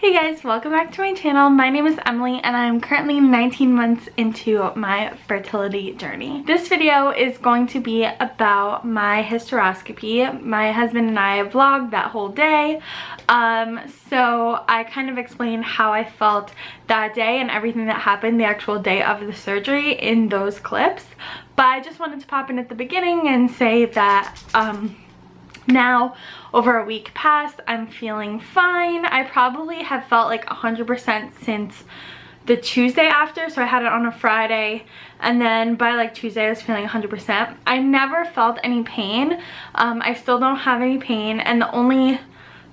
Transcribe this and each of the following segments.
Hey guys, welcome back to my channel. My name is Emily and I am currently 19 months into my fertility journey. This video is going to be about my hysteroscopy. My husband and I vlogged that whole day. So I kind of explained how I felt that day and everything that happened the actual day of the surgery in those clips. But I just wanted to pop in at the beginning and say that now, over a week past, I'm feeling fine. I probably have felt like 100% since the Tuesday after, so I had it on a Friday, and then by like Tuesday I was feeling 100%. I never felt any pain. I still don't have any pain, and the only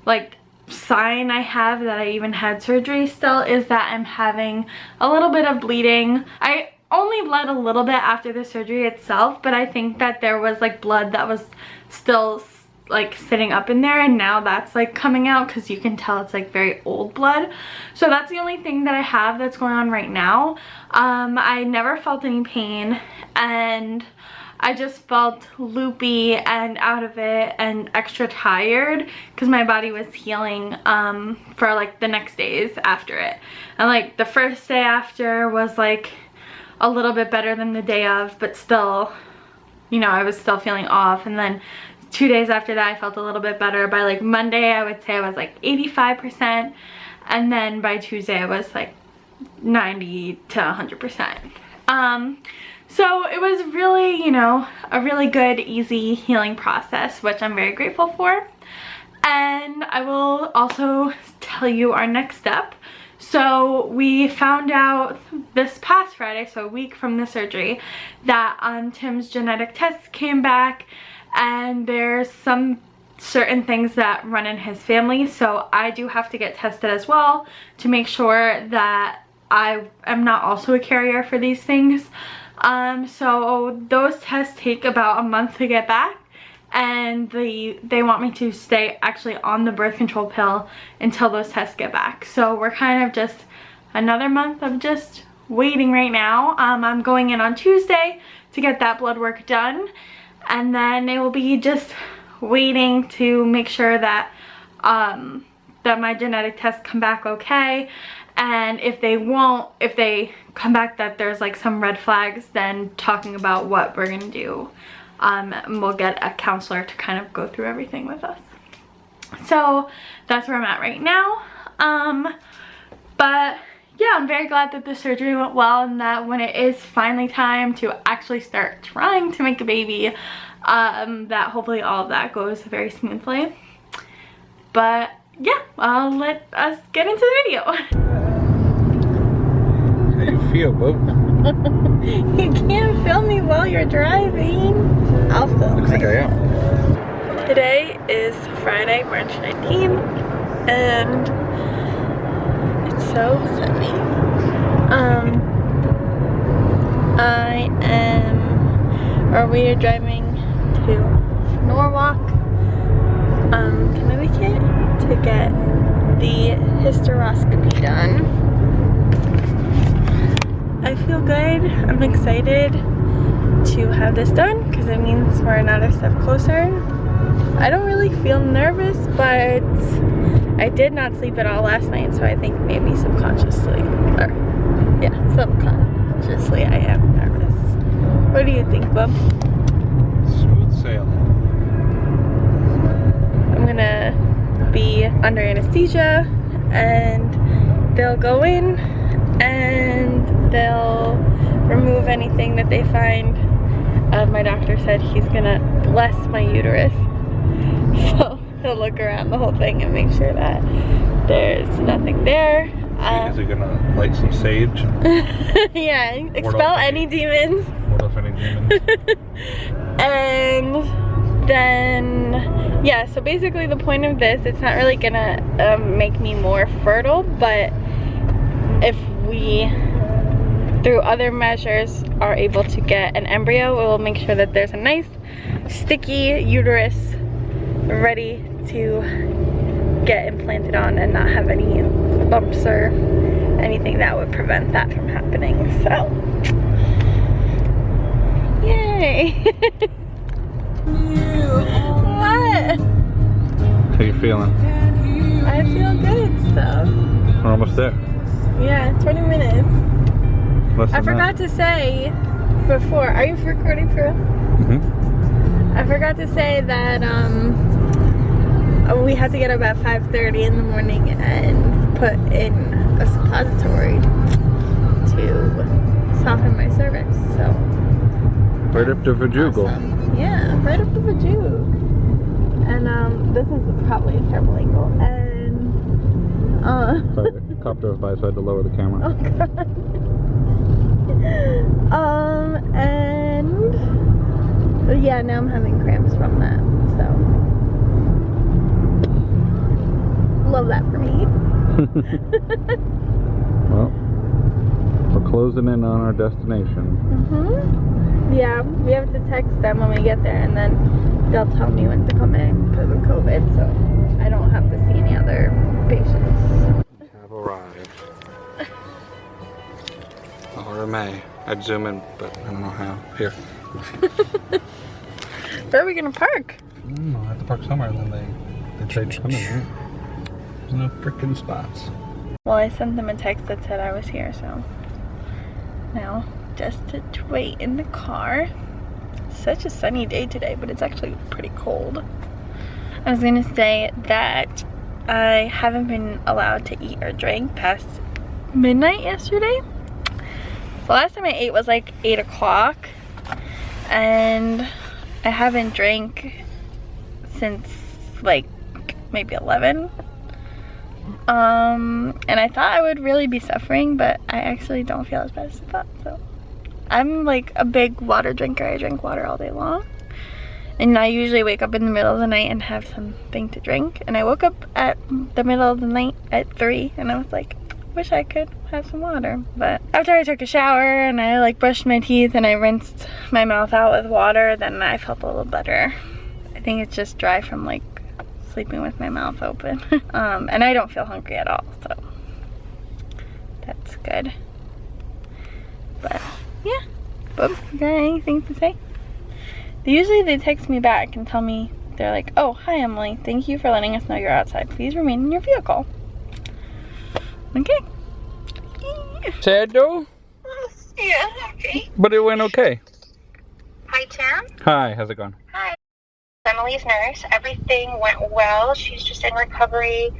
like sign I have that I even had surgery still is that I'm having a little bit of bleeding. I only bled a little bit after the surgery itself, but I think that there was like blood that was still like sitting up in there, and now that's like coming out because you can tell it's like very old blood. So that's the only thing that I have that's going on right now. I never felt any pain, and I just felt loopy and out of it and extra tired because my body was healing for like the next days after it. And like the first day after was like a little bit better than the day of, but still, you know, I was still feeling off. And then 2 days after that I felt a little bit better. By like Monday I would say I was like 85%, and then by Tuesday I was like 90 to 100%. So it was really, you know, a really good, easy healing process, which I'm very grateful for. And I will also tell you our next step. So we found out this past Friday, so a week from the surgery, that Tim's genetic tests came back, and there's some certain things that run in his family, so I do have to get tested as well to make sure that I am not also a carrier for these things. So those tests take about a month to get back, and they want me to stay actually on the birth control pill until those tests get back. So we're kind of just another month of just waiting right now. I'm going in on Tuesday to get that blood work done, and then it will be just waiting to make sure that that my genetic tests come back okay. And if they come back that there's like some red flags, then talking about what we're gonna do. And we'll get a counselor to kind of go through everything with us. So that's where I'm at right now. But yeah, I'm very glad that the surgery went well, and that when it is finally time to actually start trying to make a baby, that hopefully all of that goes very smoothly. But yeah, I'll let us get into the video. How you feel, bub? You can't film me while you're driving. I'll film. Looks like I am. Today is Friday, March 19th, and it's so sunny. We are driving to Norwalk, Connecticut, to get the hysteroscopy done. I feel good. I'm excited to have this done because it means we're another step closer. I don't really feel nervous, but I did not sleep at all last night, so I think maybe subconsciously, subconsciously I am nervous. What do you think, bub? Smooth sailing. I'm gonna be under anesthesia, and they'll go in and they'll remove anything that they find. My doctor said he's gonna bless my uterus, so he'll look around the whole thing and make sure that there's nothing there. Is he gonna light some sage? Yeah, expel any demons. What if any demons? And then, yeah, so basically the point of this, it's not really gonna make me more fertile, but if we, through other measures, are able to get an embryo, it will make sure that there's a nice sticky uterus ready to get implanted on and not have any bumps or anything that would prevent that from happening. So yay. What? How you feeling? I feel good, so We're almost there. Yeah, 20 minutes. Less I than forgot to say before, are you recording for real? Mm-hmm. I forgot to say that we had to get up at 5:30 in the morning and put in a suppository to soften my cervix, so. Right up to Vajugal. Awesome. Yeah, right up to Vajugal. And this is probably a terrible angle, and Sorry, the cop drove by, so I had to lower the camera. oh god. And yeah, now I'm having cramps from that, so love that for me. Well, we're closing in on our destination. Yeah, we have to text them when we get there, and then they'll tell me when to come in because of COVID, so I don't have to see any other patients. We have arrived. Or May. I'd zoom in, but I don't know how. Here. Where are we gonna park? I don't know. I have to park somewhere, and then they say come in, right? There's no freaking spots. Well, I sent them a text that said I was here, so now just to wait in the car. Such a sunny day today, but it's actually pretty cold. I was gonna say that I haven't been allowed to eat or drink past midnight yesterday. The last time I ate was like 8 o'clock, and I haven't drank since like maybe 11. And I thought I would really be suffering, but I actually don't feel as bad as I thought. So I'm like a big water drinker. I drink water all day long, and I usually wake up in the middle of the night and have something to drink. And I woke up at the middle of the night at 3, and I was like, wish I could have some water. But after I took a shower and I like brushed my teeth and I rinsed my mouth out with water, then I felt a little better. I think it's just dry from like sleeping with my mouth open. And I don't feel hungry at all, so that's good. But yeah, Bub, you got anything to say? Usually they text me back and tell me, they're like, oh, hi Emily, thank you for letting us know you're outside. Please remain in your vehicle. Okay. Sad though? Yeah, okay. But it went okay. Hi, Tim. Hi, how's it going? Hi. Emily's nurse. Everything went well. She's just in recovery.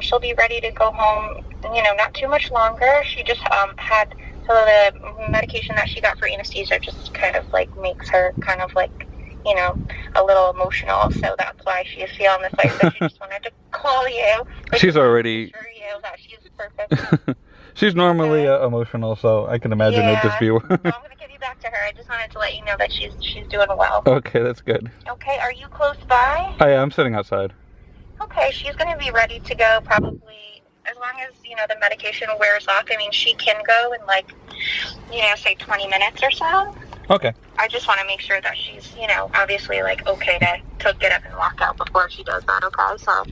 She'll be ready to go home, you know, not too much longer. She just had, so the medication that she got for anesthesia just kind of like makes her kind of like, you know, a little emotional. So that's why she is feeling this way. So she just wanted to call you. She's already... assure you that she's perfect. She's normally emotional, so I can imagine it'd just be... I'm going to give you back to her. I just wanted to let you know that she's doing well. Okay, that's good. Okay, are you close by? I'm sitting outside. Okay, she's going to be ready to go probably as long as, you know, the medication wears off. I mean, she can go in like, you know, say 20 minutes or so. Okay. I just want to make sure that she's, you know, obviously like okay to get up and walk out before she does that, okay? So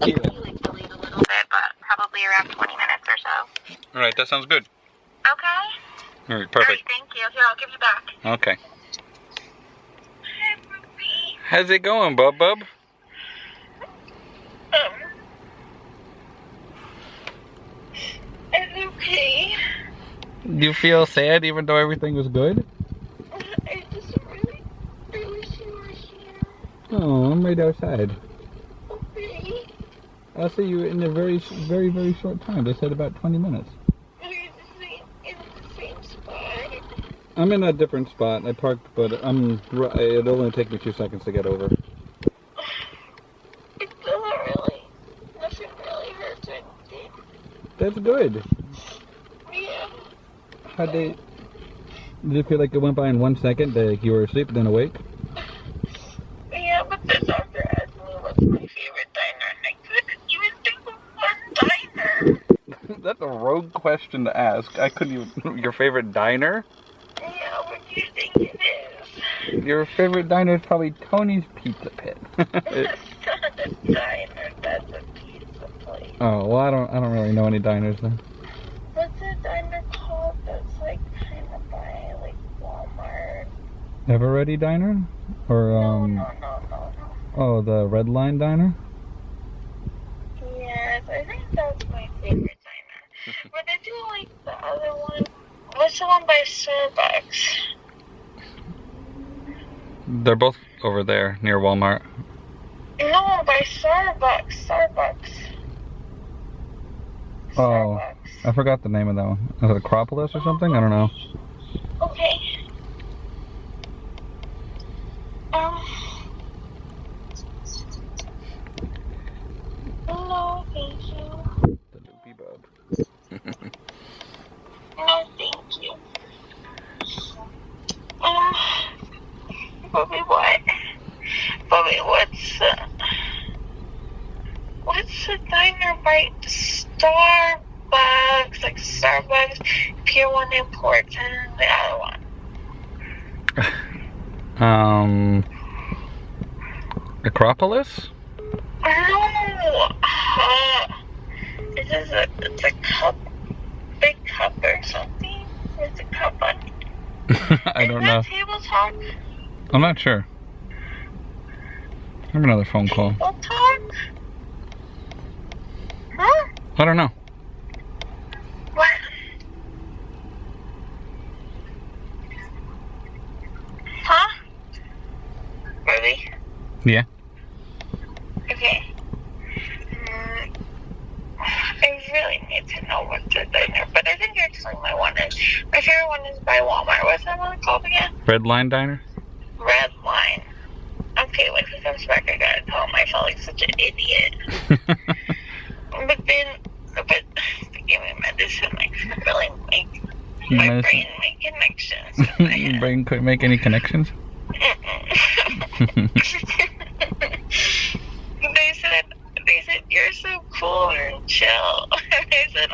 it could be like delayed a little bit, but probably around 20 minutes or so. All right, that sounds good. Okay? All right, perfect. All right, thank you. Here, I'll give you back. Okay. How's it going, Bub? It's okay. Do you feel sad even though everything was good? I just really wish you were here. Oh, I'm right outside. Okay. I'll see you in a very, very, very short time. They said about 20 minutes. We're in the same spot. I'm in a different spot. I parked, but it'll only take me 2 seconds to get over. It doesn't really, nothing really hurts or anything. That's good. Yeah. Did it feel like it went by in 1 second that you were asleep then awake? Yeah, but the doctor asked me what's my favorite diner, and I couldn't even think of one diner. That's a rogue question to ask. I couldn't even... Your favorite diner? Yeah, what do you think it is? Your favorite diner is probably Tony's Pizza Pit. That's not a diner, that's a pizza place. Oh, well, I don't really know any diners then. What's a diner called that's like kind of by like Walmart? Ever Ready Diner? Or, No. Oh, the Red Line Diner? Yes, I think that's my favorite diner. But I do like the other one. What's the one by Starbucks? They're both over there near Walmart. No, by Starbucks. Oh, I forgot the name of that one. Is it Acropolis or something? I don't know. Okay. No, thank you. The loopy bub. No, thank you. Bobby, what? Bobby, what's the diner by Starbucks? Like Starbucks, Pier 1 Imports, and the other one. Acropolis? No. It's a cup, big cup or something. What's a cup on? I don't know. Is that Table Talk? I'm not sure. I have another phone call. Table Talk? Huh? I don't know. What? Huh? Really? Yeah. Okay. I really need to know what's the diner, but I think you explained my one is. My favorite one is by Walmart. What's that one called again? Red Line Diner? Red Line. Okay, when he comes back, I gotta tell him I felt like such an idiot. But to give me medicine, like, really make my brain make connections. Your brain couldn't make any connections? They said, you're so cool and chill. I said,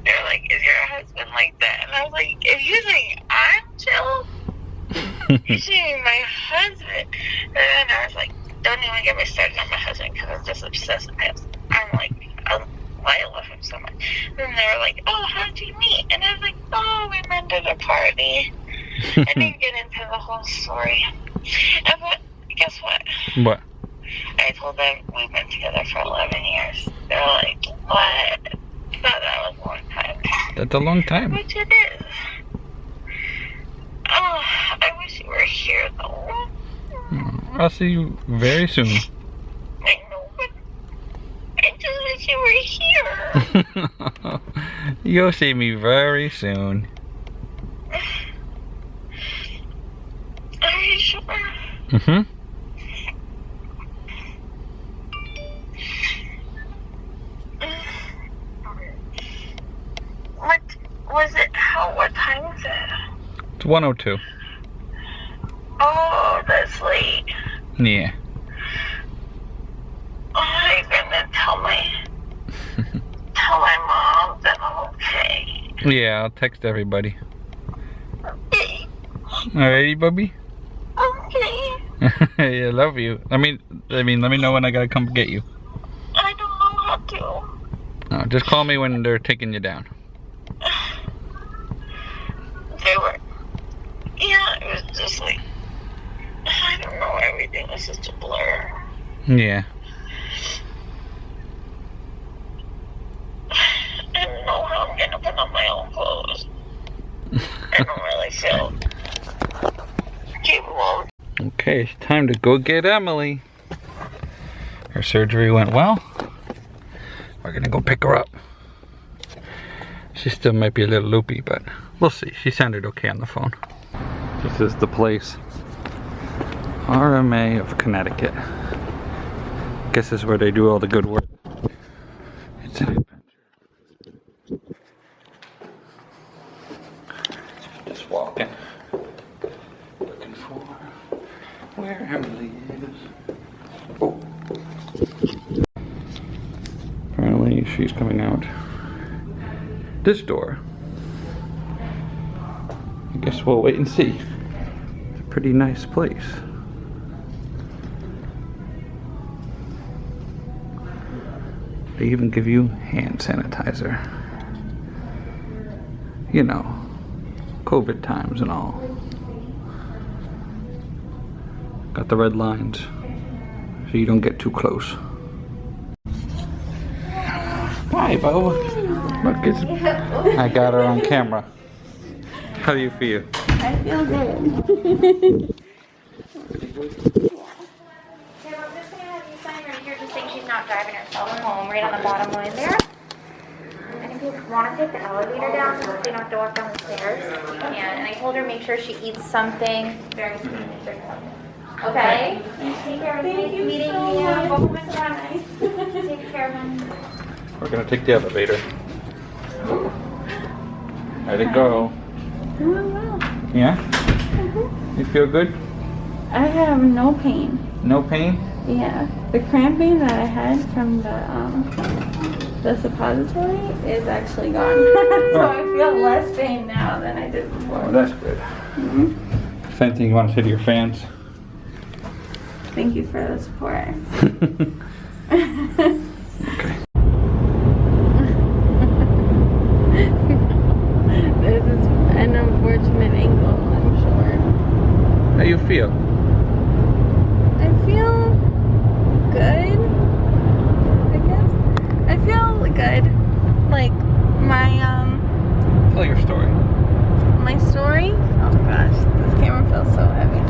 they're like, is your husband like that? And I was like, if you think I'm chill, you should be my husband. And then I was like, don't even get me started on my husband because I'm just obsessed. I'm like, I love him so much. And they were like, oh, how did you meet? And I was like, oh, we met at a party. I didn't get into the whole story. But guess what? What? I told them we've been together for 11 years. They're like, what? I thought that was a long time. That's a long time. Which it is. Oh, I wish you were here, though. I'll see you very soon. I know, but I just wish you were here. You'll see me very soon. Are you sure? Mm-hmm. What time is it? It's 1:02. Oh, that's late. Yeah. Oh, I'm gonna tell my mom that I'm okay. Yeah, I'll text everybody. Okay. Alrighty, Bubby? Okay. I love you. I mean, let me know when I gotta come get you. I don't know how to. Oh, just call me when they're taking you down. They were. Yeah, it was just like, I don't know, everything was just a blur. Yeah. I don't know how I'm gonna put on my own clothes. I don't really feel capable. Okay, it's time to go get Emily. Her surgery went well. We're gonna go pick her up. She still might be a little loopy, but we'll see. She sounded okay on the phone. This is the place. RMA of Connecticut. Guess this is where they do all the good work. It's an adventure. Just walking. Looking for where Emily is. Oh. Apparently she's coming out this door. I guess we'll wait and see. It's a pretty nice place. They even give you hand sanitizer. You know, COVID times and all. Got the red lines so you don't get too close. Hi, Bo. Look, it's, I got her on camera. How do you feel? I feel good. Okay, I'm just going to have you sign right here just saying she's not driving herself home, right on the bottom line there. And if you want to take the elevator down, so you don't have to walk down the stairs, you can. And I told her make sure she eats something very soon and drink something. Okay? Take care of me. Nice meeting you. Take care of him. We're gonna take the elevator. Let it go. Doing well. Yeah? You feel good? I have no pain. No pain? Yeah. The cramping that I had from the suppository is actually gone. So I feel less pain now than I did before. Oh, that's good. If anything you want to say to your fans? Thank you for the support. Okay. This is an unfortunate angle, I'm sure. How you feel? I feel good, I guess. I feel good. Like my Tell your story. my story. Oh gosh, this camera feels so heavy.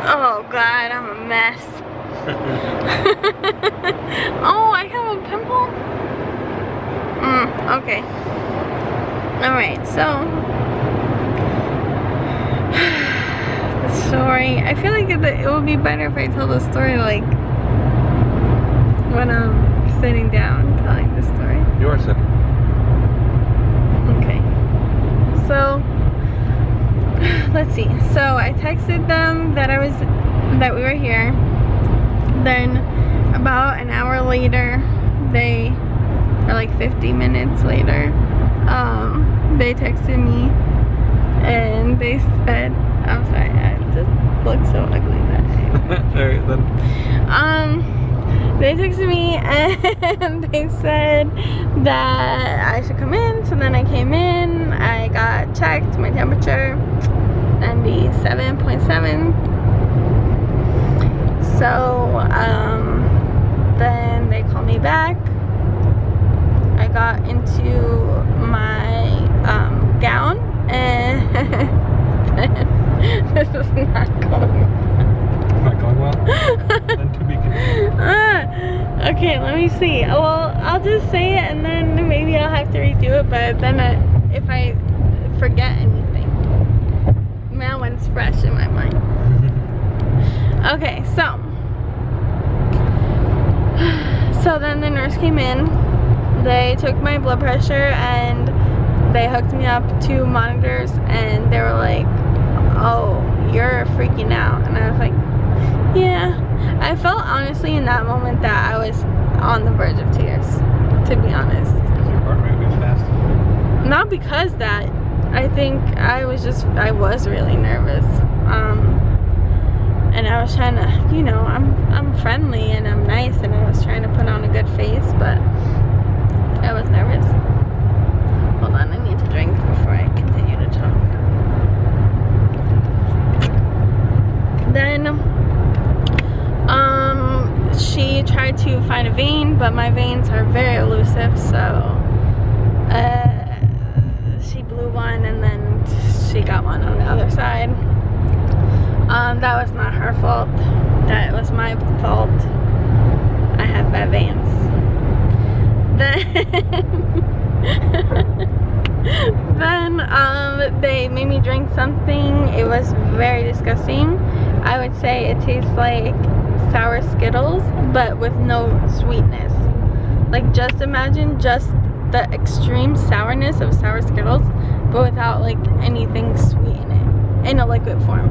Oh god, I'm a mess. Oh, I have a pimple. Okay. Alright, so the story. I feel like it would be better if I told the story like when I'm sitting down telling the story. You are sitting. Okay. So let's see. So I texted them that we were here. Then about an hour later, or like 50 minutes later, they texted me and they said, I'm sorry, I just look so ugly that Alright then. they texted me and they said that I should come in. So then I came in, I got checked, my temperature 97.7. So then they called me back. I got into my gown and this is not going Not going well? Then to be continued. okay, let me see. Well, I'll just say it and then maybe I'll have to redo it, but then if I forget anything, that one's fresh in my mind. Okay, so then the nurse came in, they took my blood pressure and they hooked me up to monitors and they were like, oh, you're freaking out. And I was like, yeah. I felt honestly in that moment that I was on the verge of tears, to be honest. Is your heart rate was fast? Not because that. I think I was really nervous. And I was trying to, you know, I'm friendly and I'm nice and I was trying to put on a good face, but I was nervous. Hold on, I need to drink before I continue to talk. Then, she tried to find a vein, but my veins are very elusive, so she blew one and then she got one on the other side. That was not her fault. That was my fault. I have bad veins. Then they made me drink something. It was very disgusting. I would say it tastes like sour Skittles, but with no sweetness. Like, just imagine just the extreme sourness of sour Skittles, but without like anything sweet in it, in a liquid form.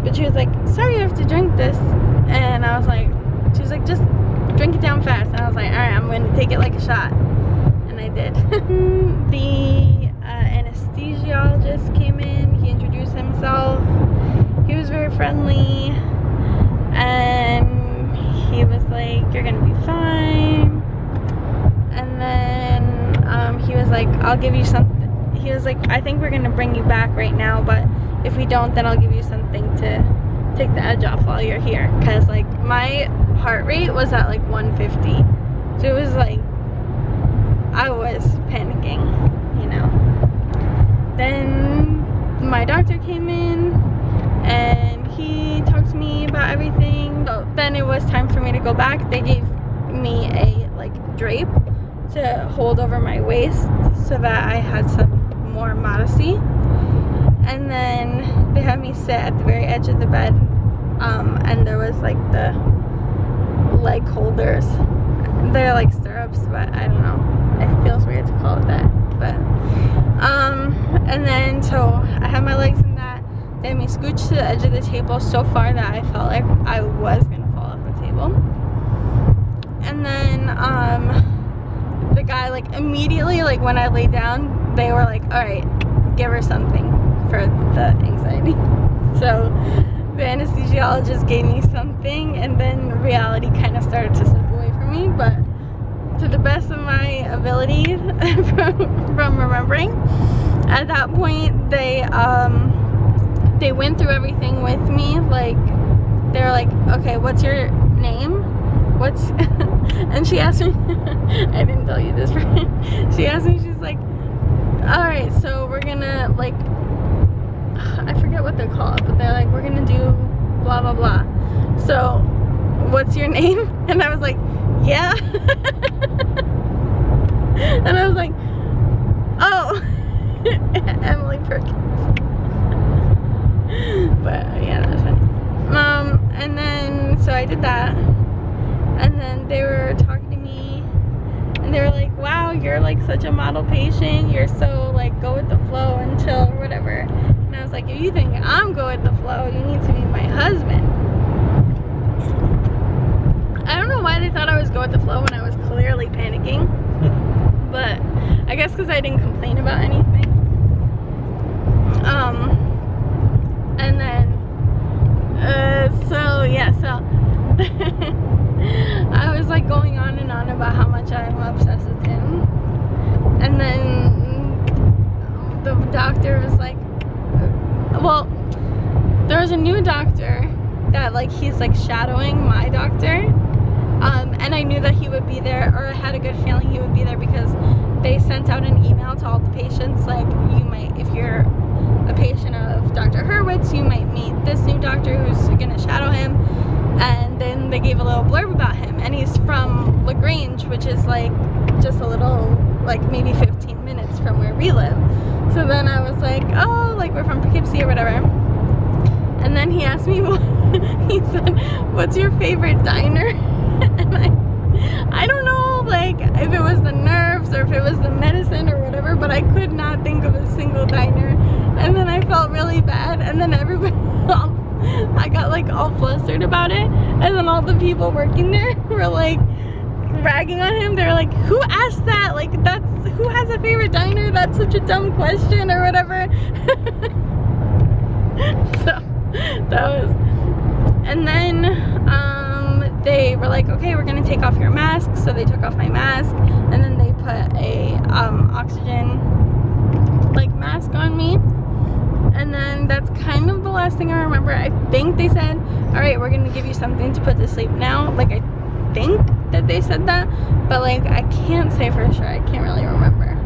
But she was like, sorry, you have to drink this. And I was like, she was like, just drink it down fast. And I was like, all right, I'm going to take it like a shot. And I did. The anesthesiologist came in. He introduced himself. He was very friendly. And he was like, you're going to be fine. And then he was like, I'll give you something. He was like, I think we're going to bring you back right now, but if we don't, then I'll give you something to take the edge off while you're here. Because like my heart rate was at like 150 So it was like, I was panicking, you know. Then my doctor came in and he talked to me about everything. So then it was time for me to go back. They gave me a like drape to hold over my waist so that I had some more modesty. And then they had me sit at the very edge of the bed, and there was like the leg holders. They're like stirrups, but I don't know, it feels weird to call it that. But and then so I had my legs in that. They had me scooch to the edge of the table so far that I felt like I was gonna fall off the table. And then the guy, like, immediately, like, when I laid down, they were like, all right, give her something for the anxiety. So the anesthesiologist gave me something, and then reality kind of started to slip away from me. But to the best of my ability from remembering, at that point they went through everything with me. Like, they were like, okay, what's your name? What's and she asked me I didn't tell you this, right? She asked me, she's like, all right, so we're gonna, like, I forget what they're called, but they're like, we're gonna do blah blah blah. So what's your name? And I was like, yeah. And I was like, oh, Emily Perkins. But yeah, that was funny. And then so I did that, and then they were talking to me, and they were like, wow, you're like such a model patient, you're so like go with the flow and chill or whatever. And I was like, if you think I'm go with the flow, you need to be my husband. I don't know why they thought I was go with the flow when I was clearly panicking, but I guess because I didn't complain about anything. And then so yeah, so I was like going on and on about how much I'm obsessed with him. And then the doctor was like, well, there was a new doctor that, like, he's like shadowing my doctor, and I knew that he would be there, or I had a good feeling he would be there, because they sent out an email to all the patients like, you might, if you're a patient of Dr. Hurwitz, you might meet this new doctor who's gonna shadow him. And then they gave a little blurb about him, and he's from LaGrange, which is like just a little, like maybe 15 minutes from where we live. So then I was like, oh, like we're from Poughkeepsie or whatever. And then he asked me, he said, what's your favorite diner? And I don't know, like, if it was the nerves or if it was the medicine or whatever, but I could not think of a single diner. And then I felt really bad, and then everybody, I got like all flustered about it, and then all the people working there were like ragging on him. They were like, who asked that? Like, that's, who has a favorite diner? That's such a dumb question or whatever. So that was, and then they were like, okay, we're gonna take off your mask. So they took off my mask, and then they put a oxygen like mask on me. And then that's kind of the last thing I remember. I think they said, all right, we're gonna give you something to put to sleep now. Like, I think that they said that, but like I can't say for sure. I can't really remember.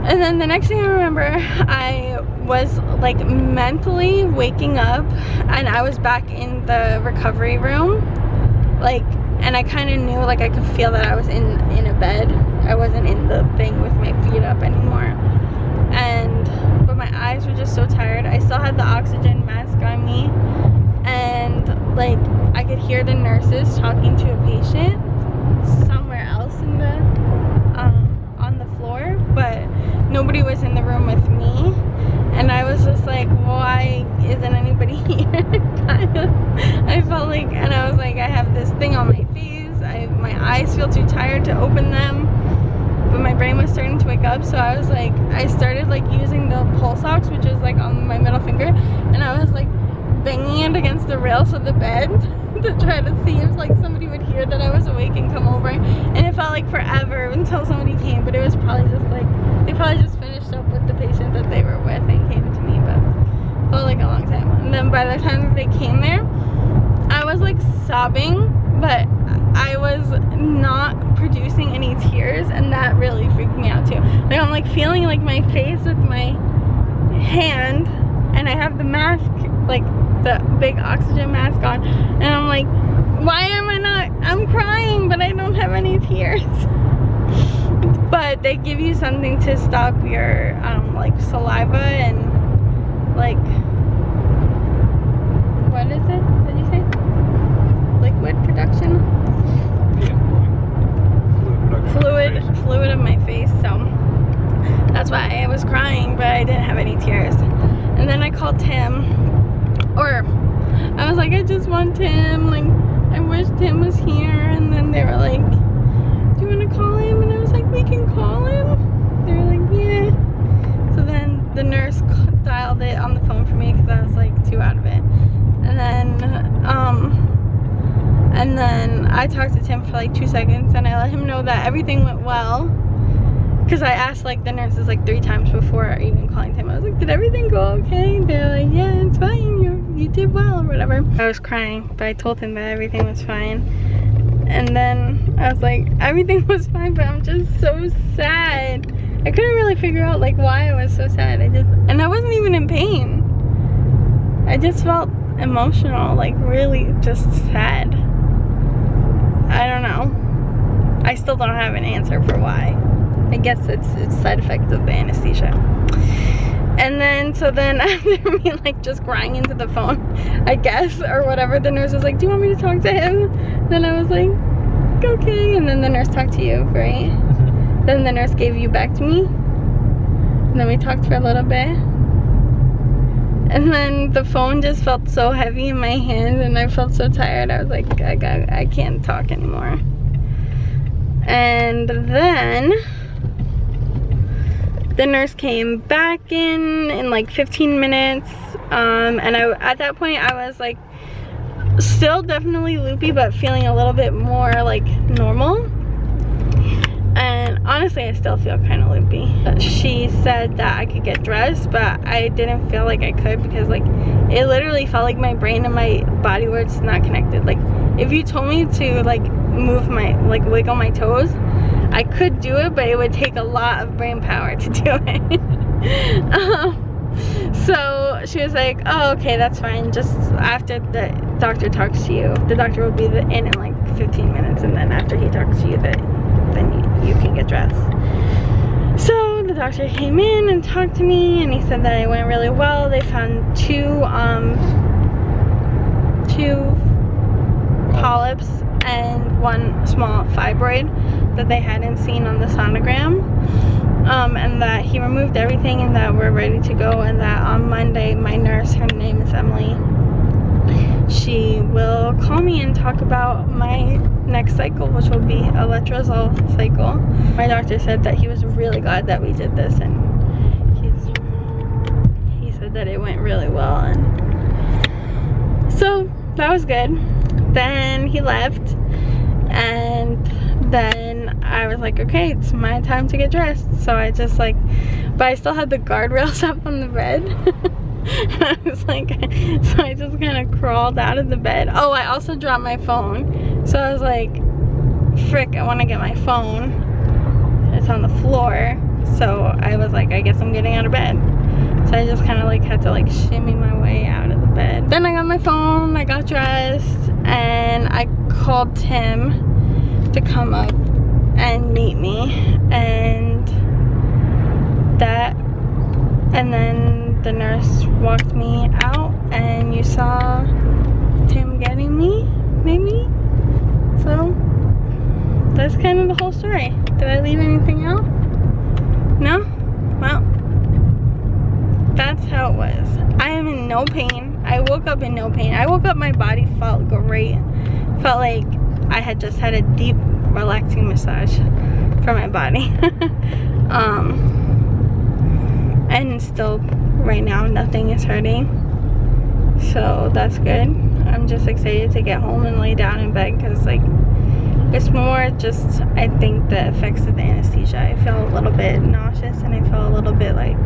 And then the next thing I remember, I was like mentally waking up, and I was back in the recovery room, like, and I kind of knew, like, I could feel that I was in a bed. I wasn't in the thing with my feet up anymore. But my eyes were just so tired. I still had the oxygen mask on me, and like I could hear the nurses talking to a patient somewhere else in the on the floor, but nobody was in the room with me. And I was just like, why isn't anybody here? Kind of. I felt like, and I was like, I have this thing on my face. My eyes feel too tired to open them. But my brain was starting to wake up, so I was like, I started like using the pulse ox, which is like on my middle finger, and I was like banging it against the rails of the bed to try to see if like somebody would hear that I was awake and come over. And it felt like forever until somebody came, but it was probably just like, they probably just finished up with the patient that they were with and came to me, but it felt like a long time. And then by the time that they came there, I was like sobbing, but I was not producing any tears, and that really freaked me out too. Like I'm like feeling like my face with my hand, and I have the mask, like the big oxygen mask on, and I'm like, why am I not, I'm crying but I don't have any tears. But they give you something to stop your like saliva and like, what is it? What did you say? Liquid production? Yeah. Fluid of my face. So that's why I was crying, but I didn't have any tears. And then I called Tim, or I was like, I just want Tim, like I wish Tim was here. And then they were like, do you want to call him? And I was like, we can call him. They were like, yeah. So then the nurse dialed it on the phone for me because I was like too out of it. And then I talked to Tim for like 2 seconds, and I let him know that everything went well. Because I asked like the nurses like 3 times before even calling Tim. I was like, did everything go okay? They're like, yeah, it's fine. You did well or whatever. I was crying, but I told him that everything was fine. And then I was like, everything was fine, but I'm just so sad. I couldn't really figure out like why I was so sad. And I wasn't even in pain. I just felt emotional, like really just sad. I don't know. I still don't have an answer for why. I guess it's side effects of the anesthesia. And then, so then after me like just crying into the phone, I guess, or whatever, the nurse was like, do you want me to talk to him? Then I was like, okay. And then the nurse talked to you, right? Then the nurse gave you back to me. And then we talked for a little bit. And then the phone just felt so heavy in my hand, and I felt so tired. I was like, I can't talk anymore. And then the nurse came back in like 15 minutes. And at that point I was like still definitely loopy, but feeling a little bit more like normal. And honestly, I still feel kind of loopy. She said that I could get dressed, but I didn't feel like I could because like it literally felt like my brain and my body were just not connected. Like if you told me to like move my, like wiggle my toes, I could do it, but it would take a lot of brain power to do it. So she was like, oh, okay, that's fine. Just after the doctor talks to you, the doctor will be in like 15 minutes, and then after he talks to you, then you can get dressed. So the doctor came in and talked to me, and he said that it went really well. They found two polyps and 1 small fibroid that they hadn't seen on the sonogram, and that he removed everything, and that we're ready to go, and that on Monday my nurse, her name is Emily, she will call me and talk about my next cycle, which will be a letrozole cycle. My doctor said that he was really glad that we did this, and he said that it went really well, and so that was good. Then he left, and then I was like, okay, it's my time to get dressed. So I just like, but I still had the guardrails up on the bed. I was like, so I just kind of crawled out of the bed. Oh, I also dropped my phone. So I was like, frick, I want to get my phone. It's on the floor. So I was like, I guess I'm getting out of bed. So I just kind of like had to like shimmy my way out of the bed. Then I got my phone, I got dressed, and I called Tim to come up and meet me. And then the nurse walked me out, and you saw Tim getting me, maybe? So that's kind of the whole story. Did I leave anything out? No? Well, that's how it was. I am in no pain. I woke up in no pain. I woke up, my body felt great. Felt like I had just had a deep, relaxing massage for my body. And still, right now, nothing is hurting. So that's good. I'm just excited to get home and lay down in bed, because like, it's more just, I think, the effects of the anesthesia. I feel a little bit nauseous, and I feel a little bit like,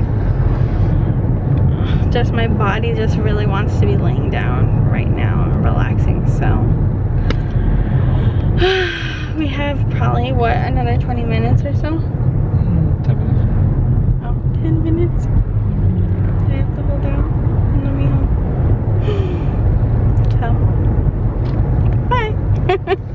just my body just really wants to be laying down right now and relaxing. So we have probably, what, another 20 minutes or so? 10 minutes. Oh, 10 minutes? I have to hold out and let me home. So, bye.